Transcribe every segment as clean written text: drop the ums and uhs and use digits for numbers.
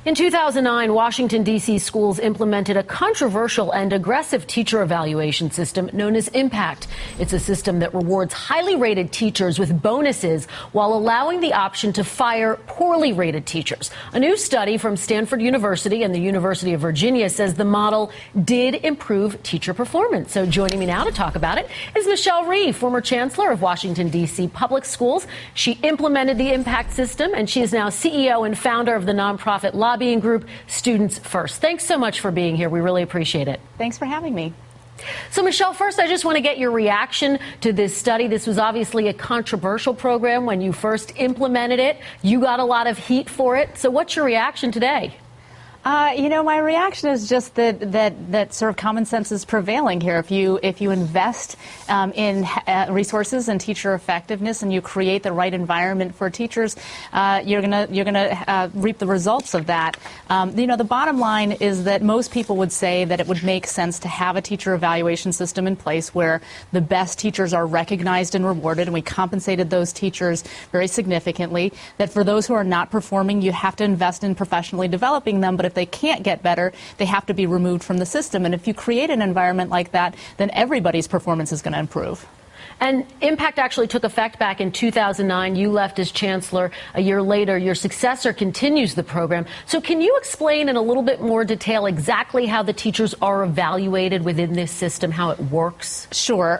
In 2009, Washington, D.C. schools implemented a controversial and aggressive teacher evaluation system known as Impact. It's a system that rewards highly rated teachers with bonuses while allowing the option to fire poorly rated teachers. A new study from Stanford University and the University of Virginia says the model did improve teacher performance. So joining me now to talk about it is Michelle Rhee, former chancellor of Washington, D.C. public schools. She implemented the Impact system, and she is now CEO and founder of the nonprofit lobbying group StudentsFirst. Thanks so much for being here. We really appreciate it. Thanks for having me. So, Michelle, first, I just want to get your reaction to this study. This was obviously a controversial program when you first implemented it. You got a lot of heat for it. So what's your reaction today? My reaction is just that sort of common sense is prevailing here. If you invest in resources and teacher effectiveness, and you create the right environment for teachers, you're gonna reap the results of that. The bottom line is that most people would say that it would make sense to have a teacher evaluation system in place where the best teachers are recognized and rewarded, and we compensated those teachers very significantly. That for those who are not performing, you have to invest in professionally developing them, but if they can't get better, they have to be removed from the system. And if you create an environment like that, then everybody's performance is going to improve. And Impact actually took effect back in 2009. You left as chancellor a year later. Your successor continues the program. So can you explain in a little bit more detail exactly how the teachers are evaluated within this system, how it works? Sure.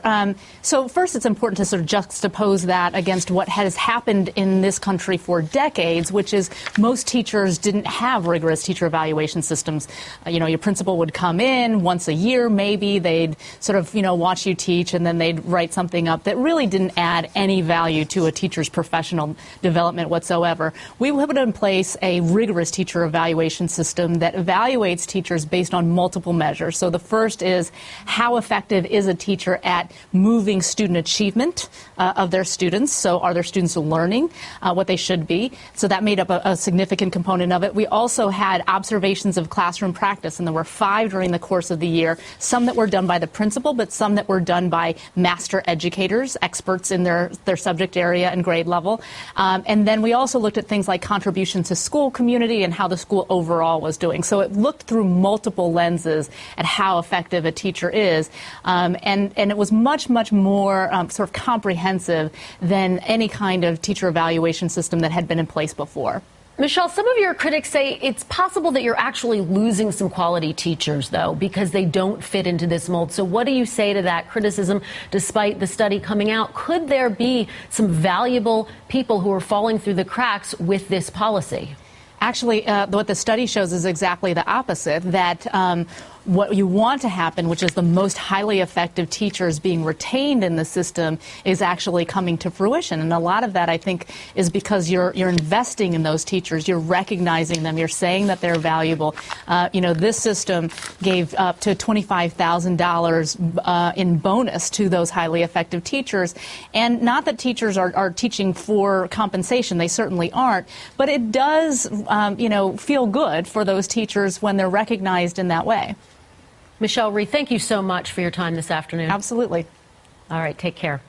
So first, it's important to sort of juxtapose that against what has happened in this country for decades, which is most teachers didn't have rigorous teacher evaluation systems. Your principal would come in once a year, maybe. They'd sort of, watch you teach, and then they'd write something up that really didn't add any value to a teacher's professional development whatsoever. We put in place a rigorous teacher evaluation system that evaluates teachers based on multiple measures. So the first is, how effective is a teacher at moving student achievement of their students? So are their students learning what they should be? So that made up a significant component of it. We also had observations of classroom practice, and there were 5 during the course of the year, some that were done by the principal, but some that were done by master educators, experts in their subject area and grade level. And then we also looked at things like contribution to school community and how the school overall was doing. So it looked through multiple lenses at how effective a teacher is. And it was much, much more sort of comprehensive than any kind of teacher evaluation system that had been in place before. Michelle, some of your critics say it's possible that you're actually losing some quality teachers, though, because they don't fit into this mold. So what do you say to that criticism, despite the study coming out? Could there be some valuable people who are falling through the cracks with this policy? Actually, what the study shows is exactly the opposite, that what you want to happen, which is the most highly effective teachers being retained in the system, is actually coming to fruition. And a lot of that, I think, is because you're investing in those teachers. You're recognizing them. You're saying that they're valuable. This system gave up to $25,000 in bonus to those highly effective teachers. And not that teachers are teaching for compensation. They certainly aren't. But it does, feel good for those teachers when they're recognized in that way. Michelle Rhee, thank you so much for your time this afternoon. Absolutely. All right, take care.